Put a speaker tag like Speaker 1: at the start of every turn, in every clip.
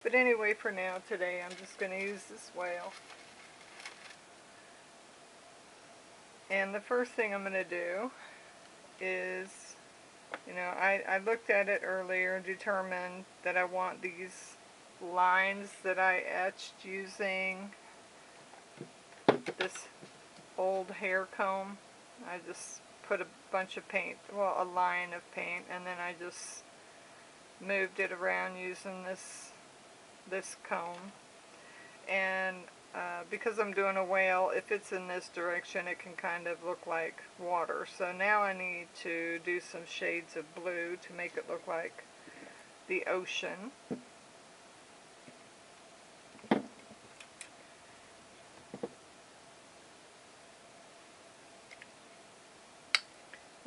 Speaker 1: But anyway, for now, today, I'm just going to use this whale. And the first thing I'm going to do is, I looked at it earlier, determined that I want these lines that I etched using this old hair comb. I just put a bunch of paint, well, a line of paint, and then I just moved it around using this comb. And because I'm doing a whale, if it's in this direction, it can kind of look like water. So now I need to do some shades of blue to make it look like the ocean.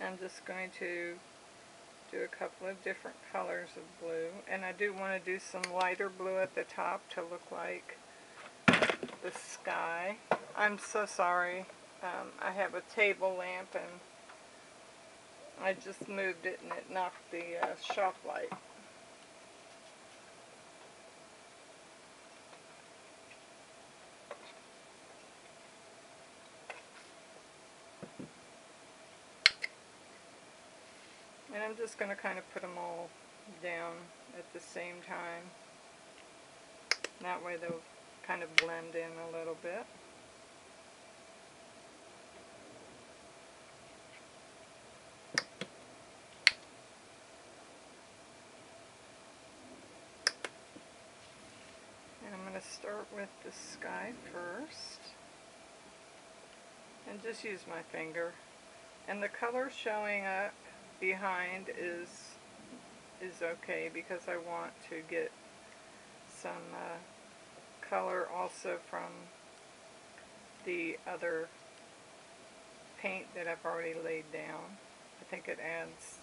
Speaker 1: I'm just going to do a couple of different colors of blue, and I do want to do some lighter blue at the top to look like the sky. I'm so sorry. I have a table lamp and I just moved it and it knocked the shop light. And I'm just going to kind of put them all down at the same time. That way they'll kind of blend in a little bit. And I'm going to start with the sky first. And just use my finger. And the color showing up behind is okay because I want to get some color also from the other paint that I've already laid down. I think it adds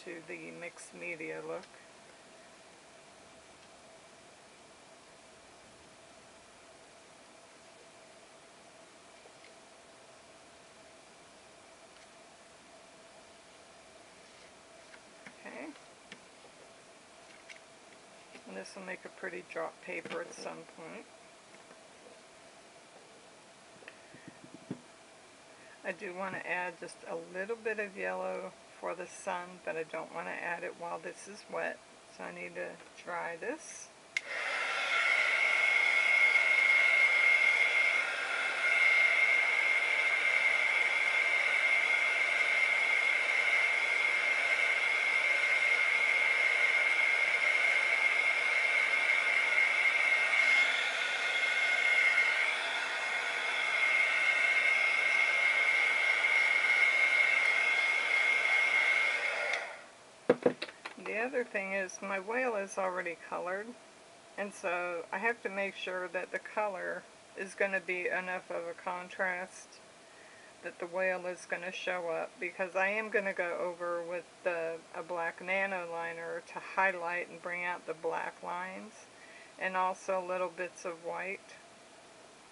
Speaker 1: to the mixed media look. Okay. And this will make a pretty drop paper at some point. I do want to add just a little bit of yellow for the sun, but I don't want to add it while this is wet, so I need to dry this. The other thing is my whale is already colored, and so I have to make sure that the color is going to be enough of a contrast that the whale is going to show up, because I am going to go over with a black nano liner to highlight and bring out the black lines and also little bits of white,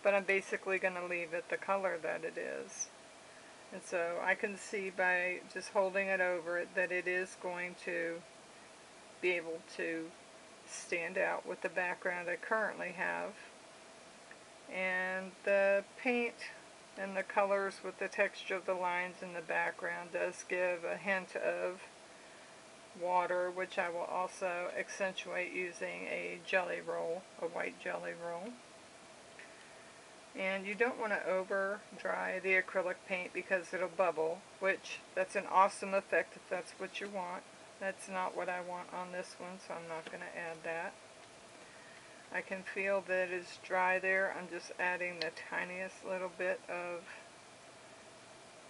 Speaker 1: but I'm basically going to leave it the color that it is. And so I can see by just holding it over it that it is going to be able to stand out with the background I currently have. And the paint and the colors with the texture of the lines in the background does give a hint of water, which I will also accentuate using a jelly roll, a white jelly roll. And you don't want to over dry the acrylic paint because it'll bubble, which that's an awesome effect if that's what you want. That's not what I want on this one, so I'm not going to add that. I can feel that it's dry there. I'm just adding the tiniest little bit of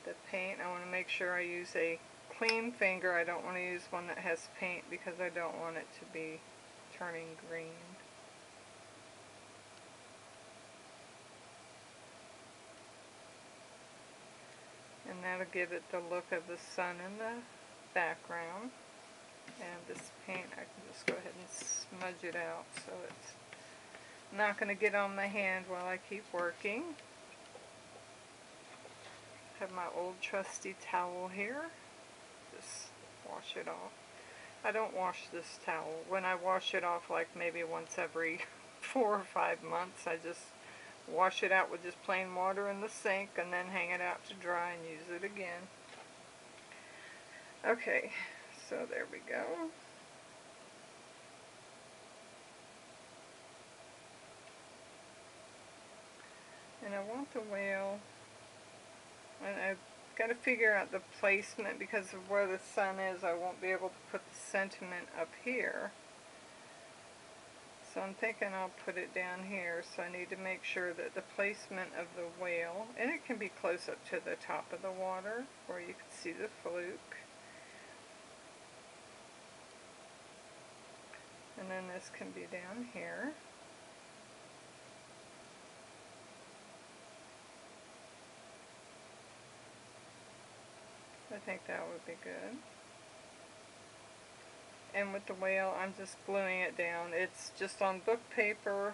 Speaker 1: the paint. I want to make sure I use a clean finger. I don't want to use one that has paint because I don't want it to be turning green. And that'll give it the look of the sun in the background. And this paint, I can just go ahead and smudge it out so it's not going to get on my hand while I keep working. Have my old trusty towel here. Just wash it off. I don't wash this towel. When I wash it off, like maybe once every 4 or 5 months, I just wash it out with just plain water in the sink and then hang it out to dry and use it again. Okay, so there we go. And I want the whale, and I've got to figure out the placement because of where the sun is. I won't be able to put the sentiment up here. So I'm thinking I'll put it down here, so I need to make sure that the placement of the whale, and it can be close up to the top of the water where you can see the fluke. And then this can be down here. I think that would be good. And with the whale, I'm just gluing it down. It's just on book paper,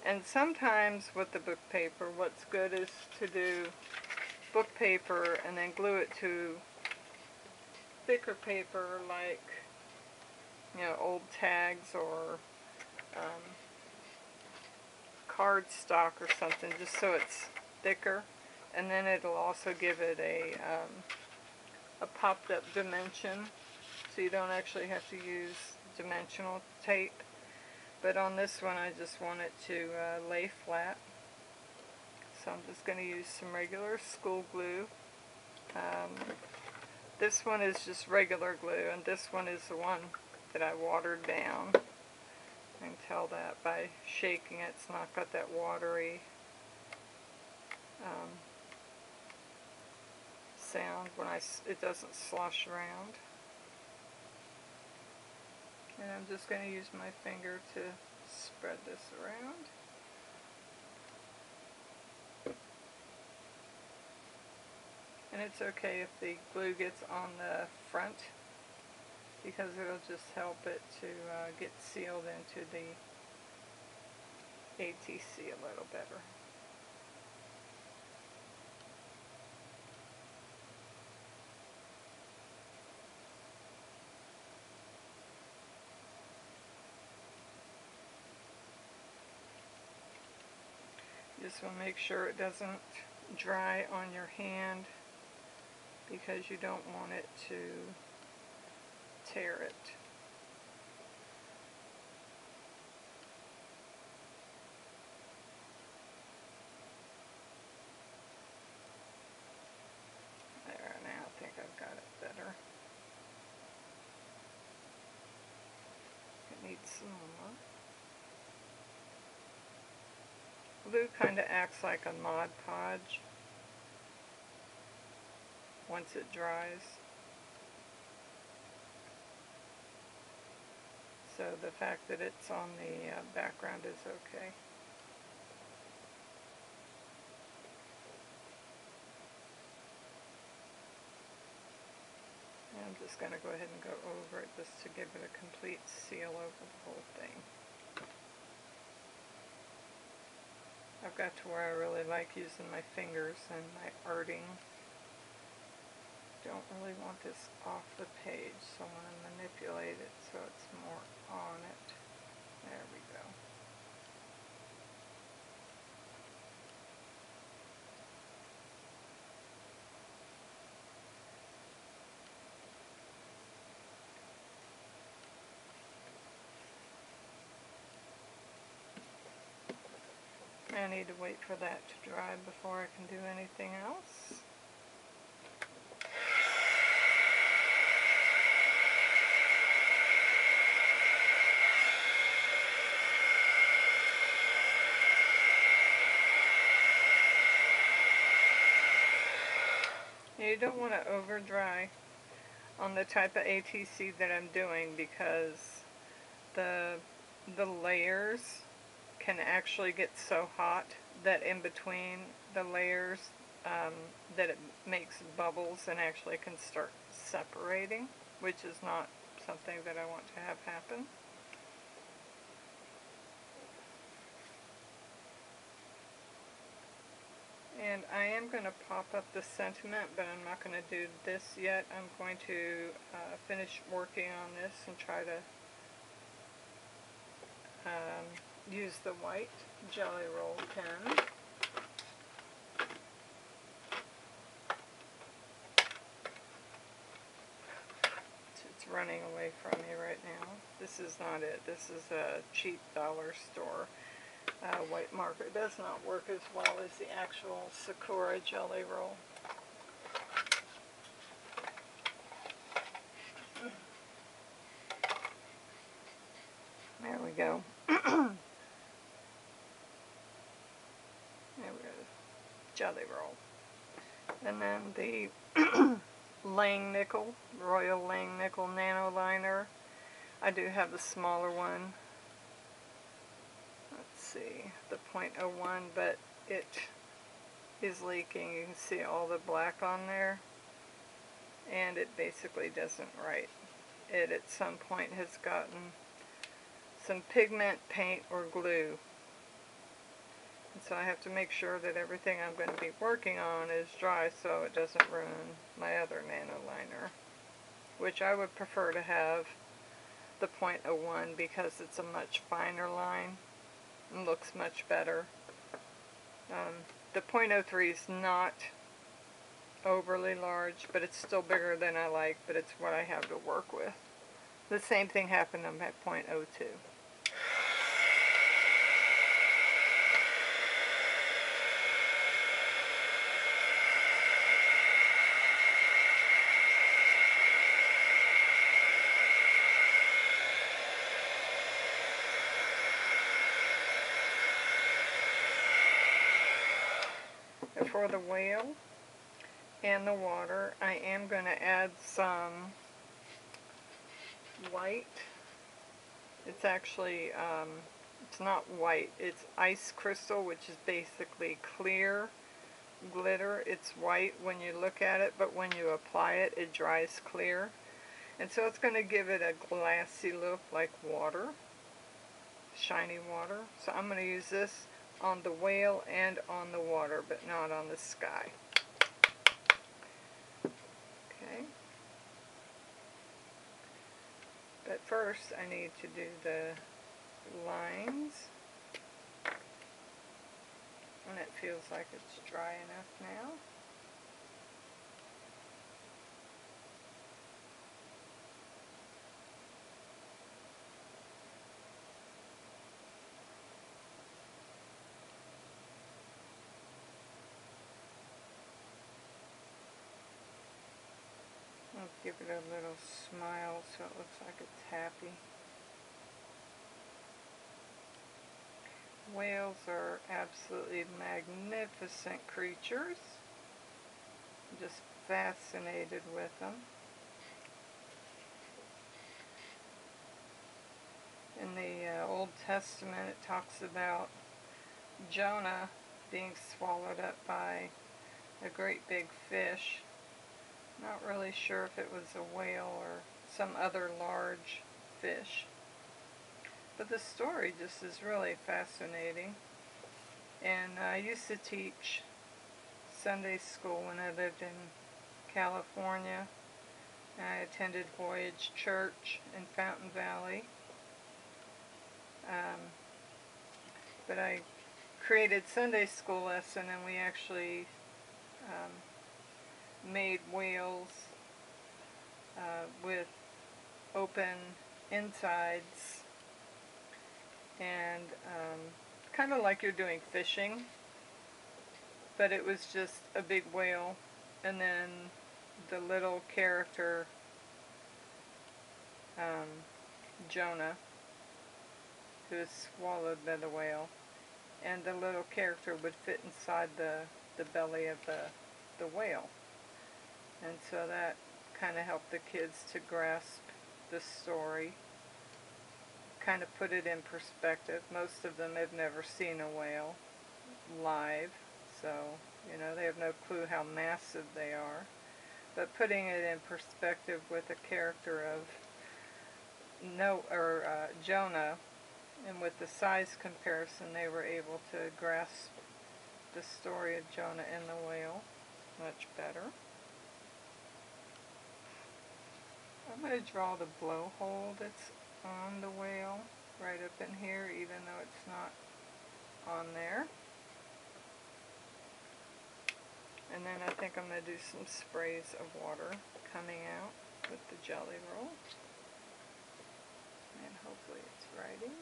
Speaker 1: and sometimes with the book paper, what's good is to do book paper and then glue it to thicker paper, like, you know, old tags or cardstock or something, just so it's thicker, and then it'll also give it a popped up dimension, so you don't actually have to use dimensional tape. But on this one, I just want it to lay flat, so I'm just going to use some regular school glue. This one is just regular glue, and this one is the one that I watered down. I can tell that by shaking it. It's not got that watery sound when it doesn't slosh around. And I'm just going to use my finger to spread this around. And it's okay if the glue gets on the front, because it'll just help it to get sealed into the ATC a little better. Just want to make sure it doesn't dry on your hand, because you don't want it to tear it. There, now I think I've got it better. It needs some more. Glue kind of acts like a Mod Podge once it dries. So the fact that it's on the background is okay. And I'm just going to go ahead and go over it just to give it a complete seal over the whole thing. I've got to where I really like using my fingers and my arting. Don't really want this off the page, so I want to manipulate it so it's more on it. There we go. I need to wait for that to dry before I can do anything else. You don't want to over dry on the type of ATC that I'm doing, because the layers can actually get so hot that in between the layers that it makes bubbles and actually can start separating, which is not something that I want to have happen. And I am going to pop up the sentiment, but I'm not going to do this yet. I'm going to finish working on this and try to use the white Jelly Roll pen. It's running away from me right now. This is not it. This is a cheap dollar store white marker. It does not work as well as the actual Sakura Jelly Roll. There we go. There we go. Jelly Roll. And then the Lang Nickel, Royal Lang Nickel Nano Liner. I do have the smaller one. Let's see, the .01, but it is leaking. You can see all the black on there, and it basically doesn't write. It at some point has gotten some pigment, paint, or glue. And so I have to make sure that everything I'm going to be working on is dry so it doesn't ruin my other nano liner, which I would prefer to have the .01 because it's a much finer line and looks much better. The .03 is not overly large, but it's still bigger than I like, but it's what I have to work with. The same thing happened on my .02. For the whale and the water, I am going to add some white. It's actually, it's not white, it's ice crystal, which is basically clear glitter. It's white when you look at it, but when you apply it, it dries clear. And so it's going to give it a glassy look like water, shiny water. So I'm going to use this on the whale and on the water, but not on the sky. Okay. But first I need to do the lines. And it feels like it's dry enough now. I'll give it a little smile so it looks like it's happy. Whales are absolutely magnificent creatures. I'm just fascinated with them. In the Old Testament, it talks about Jonah being swallowed up by a great big fish. Not really sure if it was a whale or some other large fish. But the story just is really fascinating. And I used to teach Sunday school when I lived in California. I attended Voyage Church in Fountain Valley. But I created Sunday school lesson, and we actually made whales with open insides, and kind of like you're doing fishing, but it was just a big whale, and then the little character Jonah, who is swallowed by the whale, and the little character would fit inside the belly of the whale. And so that kind of helped the kids to grasp the story, kind of put it in perspective. Most of them have never seen a whale live, so you know, they have no clue how massive they are. But putting it in perspective with a character of Jonah, and with the size comparison, they were able to grasp the story of Jonah and the whale much better. I'm going to draw the blowhole that's on the whale right up in here, even though it's not on there. And then I think I'm going to do some sprays of water coming out with the jelly roll. And hopefully it's writing.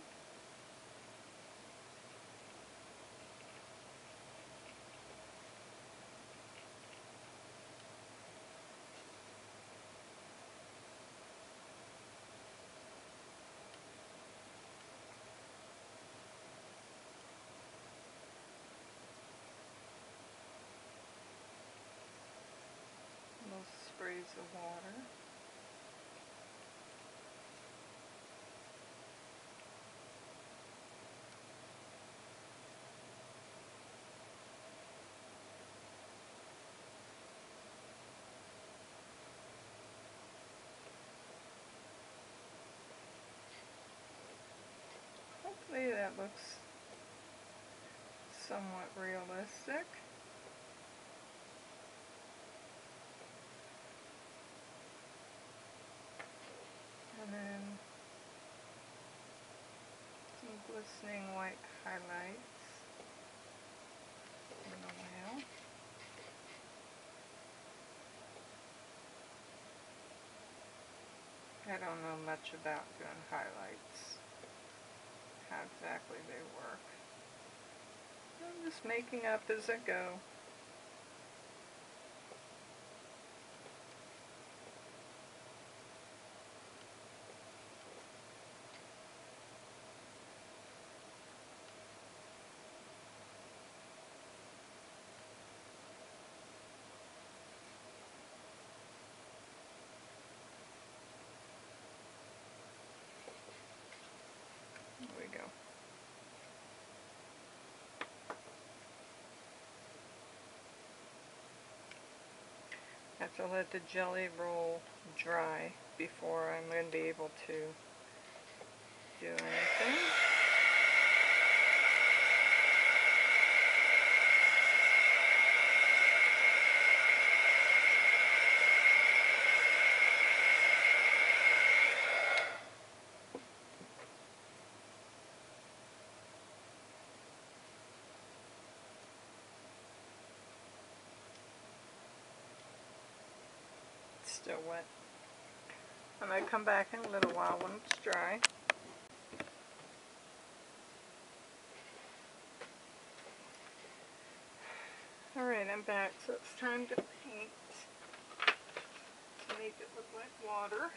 Speaker 1: Little sprays of water. Hopefully that looks somewhat realistic. And then some glistening white highlights in the whale. I don't know much about doing highlights, how exactly they work. I'm just making up as I go. There we go. I have to let the jelly roll dry before I'm going to be able to do anything. Still wet. I might come back in a little while when it's dry. Alright, I'm back, so it's time to paint to make it look like water.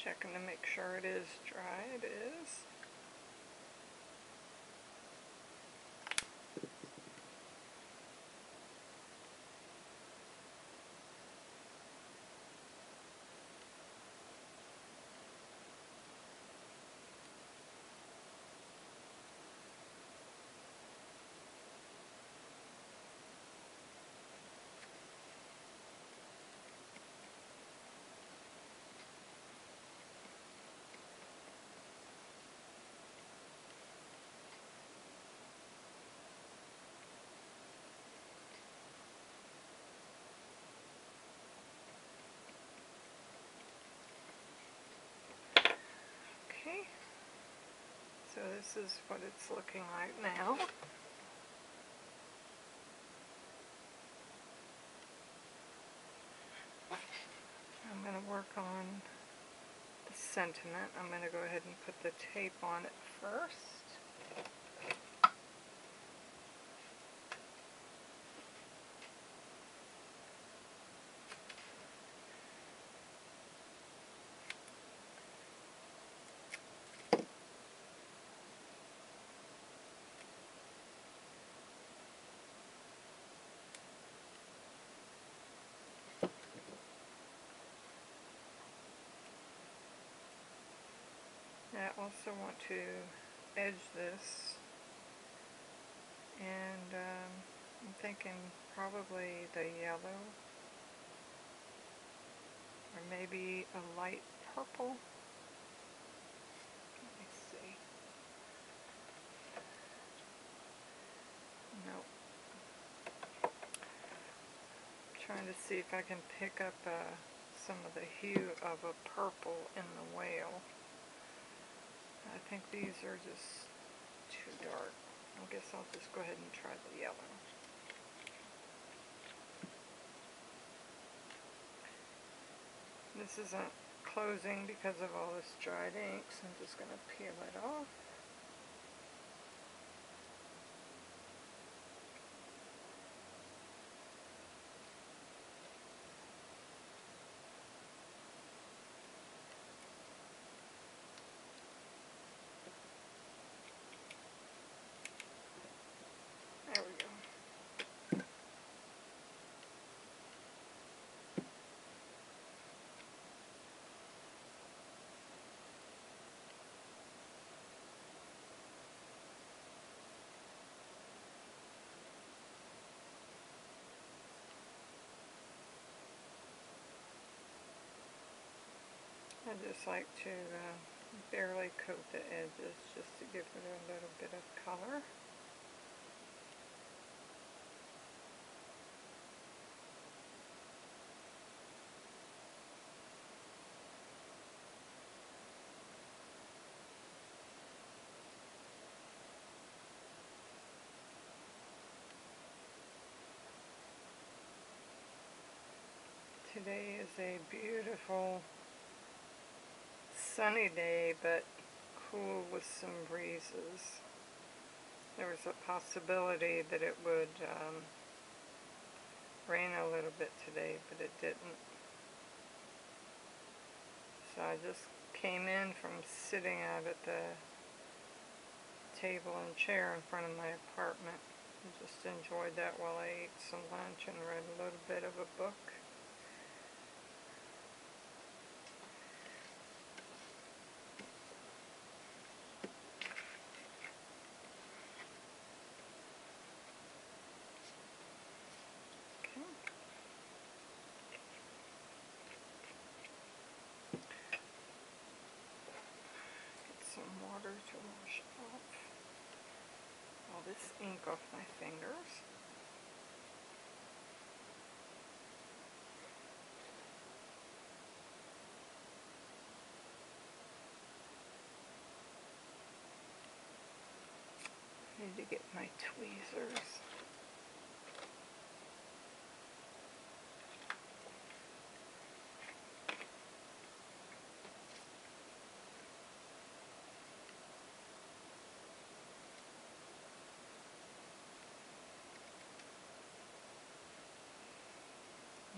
Speaker 1: Checking to make sure it is dry. It is. Okay, so this is what it's looking like now. I'm going to work on the sentiment. I'm going to go ahead and put the tape on it first. I also want to edge this, and I'm thinking probably the yellow, or maybe a light purple. Let me see. Nope. Trying to see if I can pick up some of the hue of a purple in the whale. I think these are just too dark. I guess I'll just go ahead and try the yellow. This isn't closing because of all this dried ink, so I'm just going to peel it off. There we go. I just like to barely coat the edges just to give it a little bit of color. Today is a beautiful sunny day, but cool with some breezes. There was a possibility that it would rain a little bit today, but it didn't. So I just came in from sitting out at the table and chair in front of my apartment and just enjoyed that while I ate some lunch and read a little bit of a book. Some water to wash off all this ink off my fingers. I need to get my tweezers.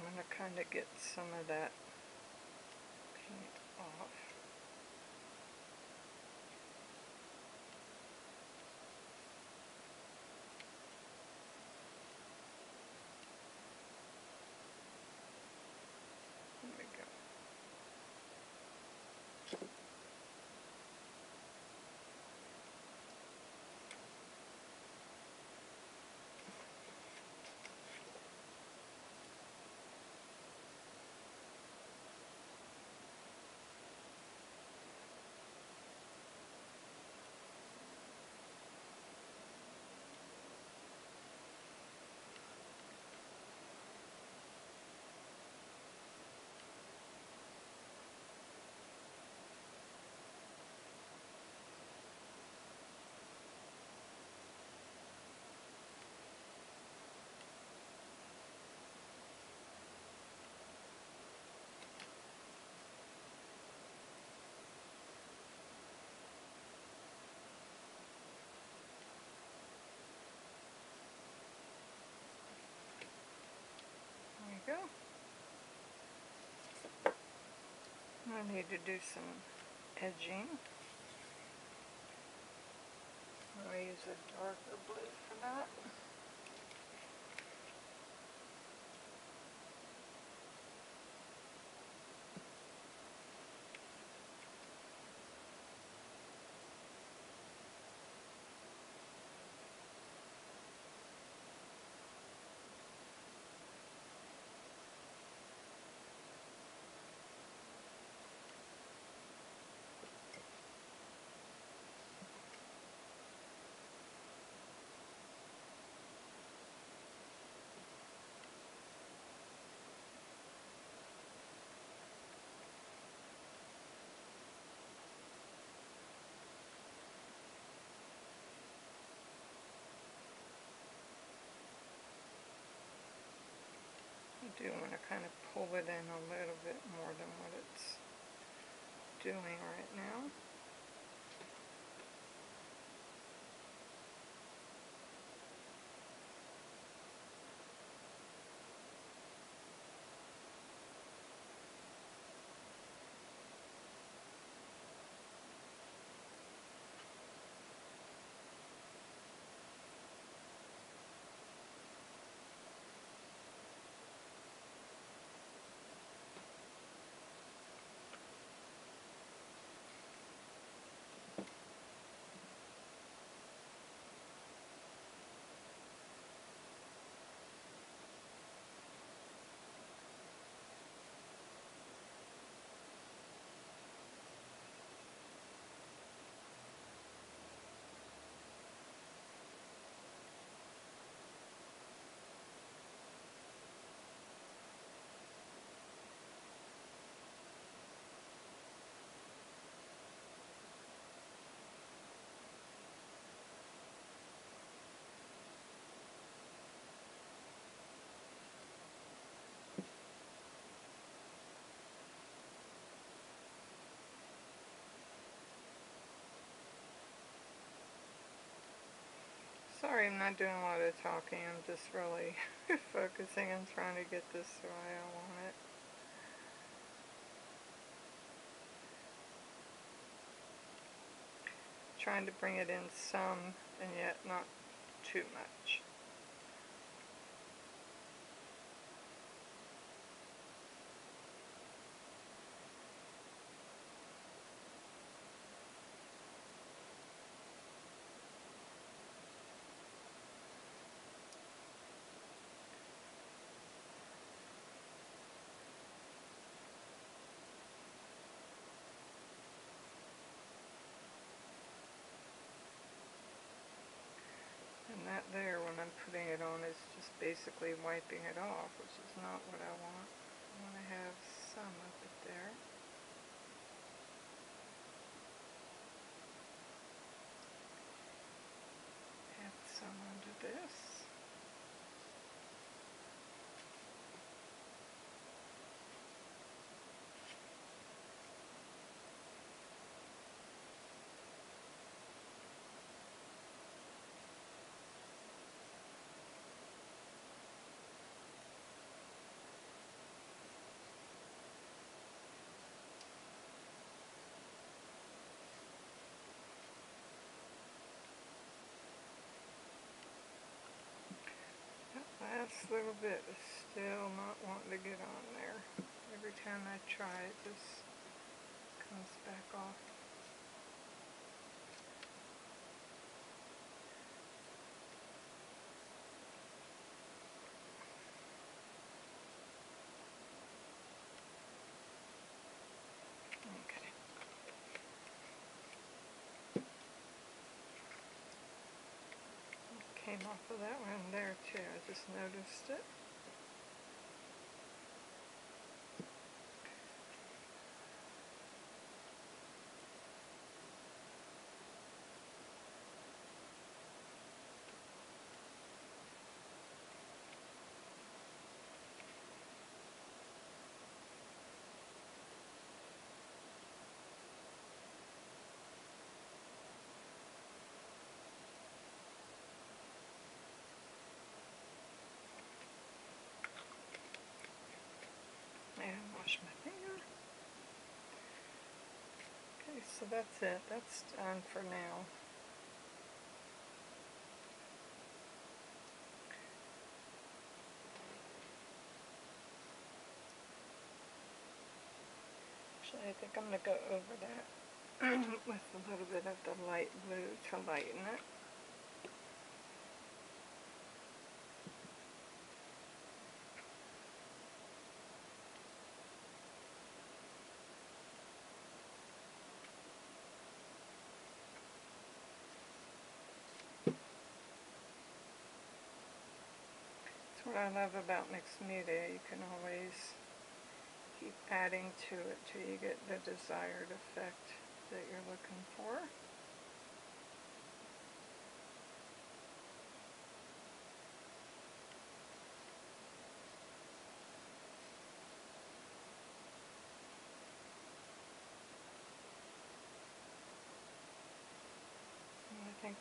Speaker 1: I'm going to kind of get some of that paint off. There we go. There we go. I need to do some edging. I'll use a darker blue for that. kind of pull it in a little bit more than what it's doing right now. Sorry, I'm not doing a lot of talking. I'm just really focusing and trying to get this the way I want it. Trying to bring it in some and yet not too much. And that there, when I'm putting it on, is just basically wiping it off, which is not what I want. I want to have some of it there. Add some under this. Last little bit is still not wanting to get on there. Every time I try, it just comes back off. Okay. Came off of that one there too. I just noticed it. And wash my finger. Okay, so that's it. That's done for now. Actually, I think I'm going to go over that with a little bit of the light blue to lighten it. That's what I love about mixed media. You can always keep adding to it till you get the desired effect that you're looking for.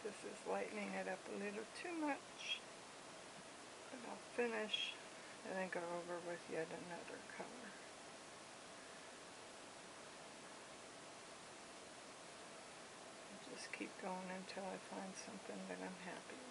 Speaker 1: this is lightening it up a little too much, but I'll finish and then go over with yet another color. Just keep going until I find something that I'm happy with.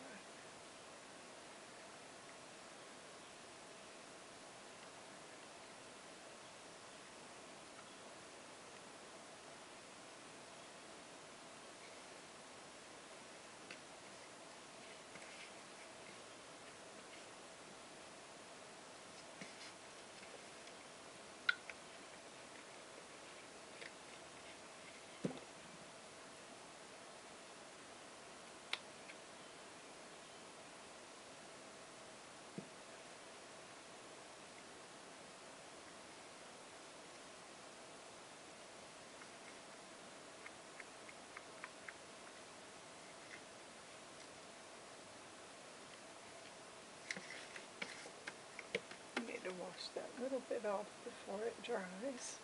Speaker 1: Need to wash that little bit off before it dries.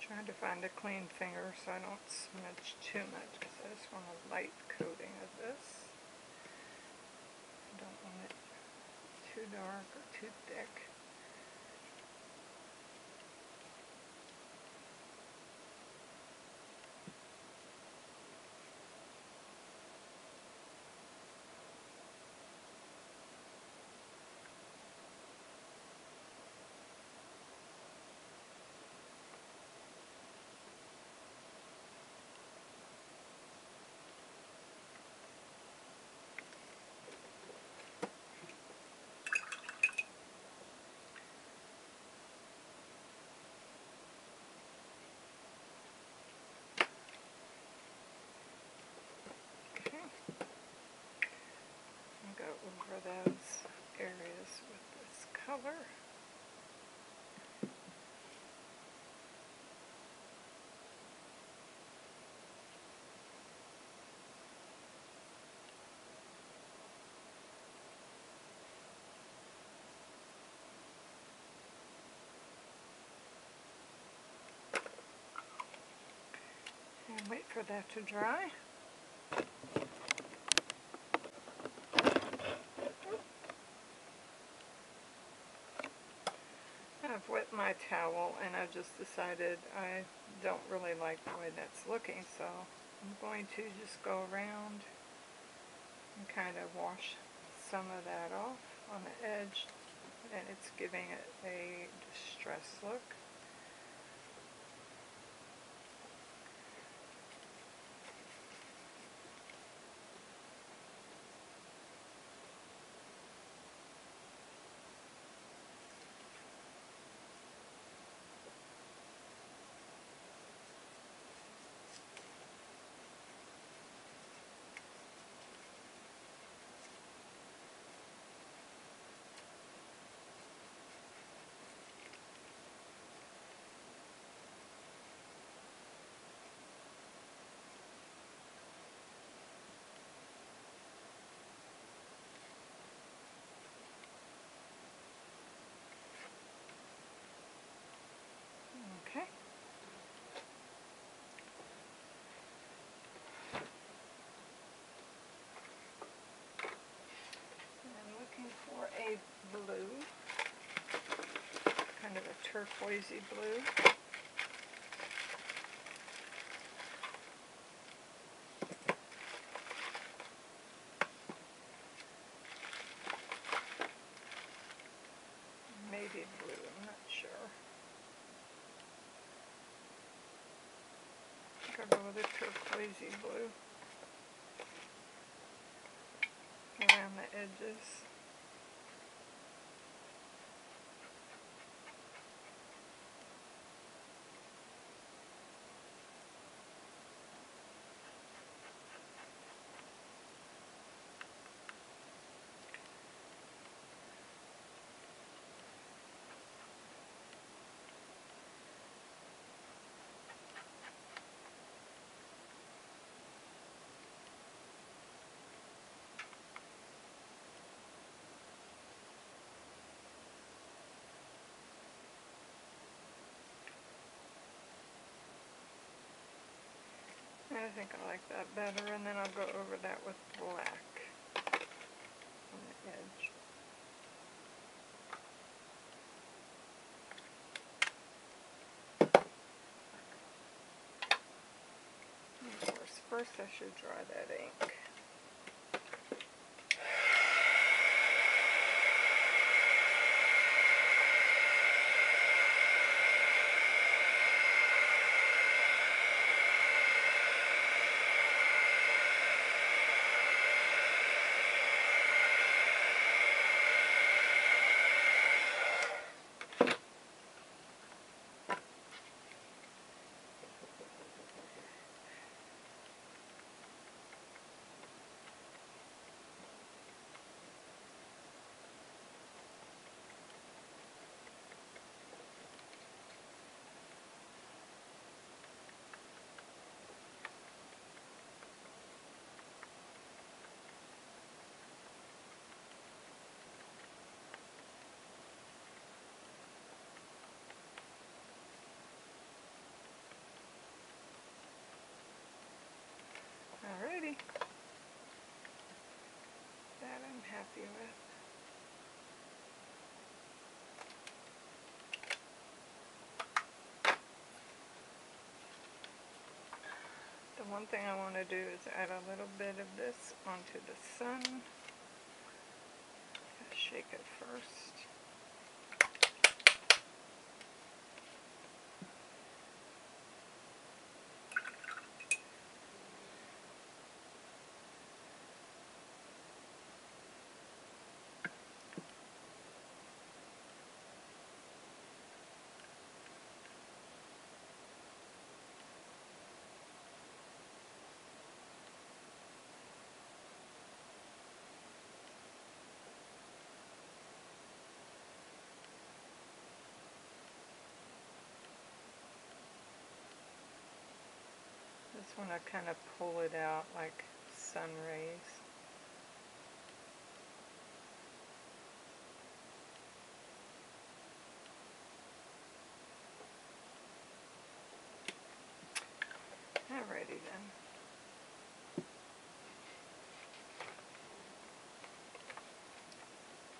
Speaker 1: Trying to find a clean finger so I don't smudge too much, because I just want a light coating of this. I don't want it too dark or too thick. Go over those areas with this color. And wait for that to dry. I've wet my towel and I've just decided I don't really like the way that's looking, so I'm going to just go around and kind of wash some of that off on the edge, and it's giving it a distressed look. turquoisey blue. Maybe blue, I'm not sure. I think I'll go with a turquoisey blue around the edges. I think I like that better, and then I'll go over that with black on the edge. And of course, first I should dry that ink. Alrighty. That I'm happy with. The one thing I want to do is add a little bit of this onto the sun. Shake it first. This one I kind of pull it out like sun rays. Alrighty then.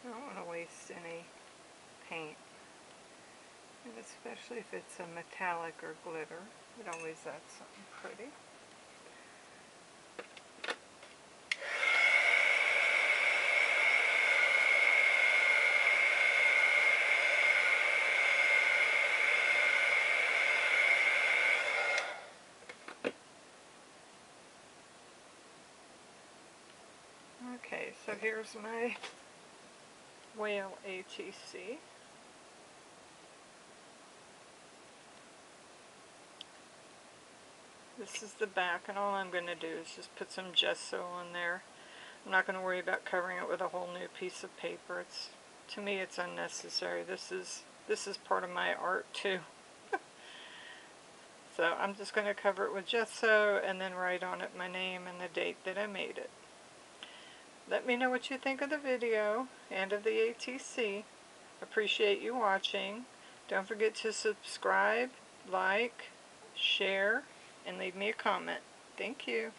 Speaker 1: I don't want to waste any paint, and especially if it's a metallic or glitter. It always adds something pretty. Okay, so here's my whale ATC. This is the back, and all I'm going to do is just put some gesso on there. I'm not going to worry about covering it with a whole new piece of paper. To me, it's unnecessary. This is part of my art too. So I'm just going to cover it with gesso and then write on it my name and the date that I made it. Let me know what you think of the video and of the ATC. Appreciate you watching. Don't forget to subscribe, like, share, and leave me a comment. Thank you.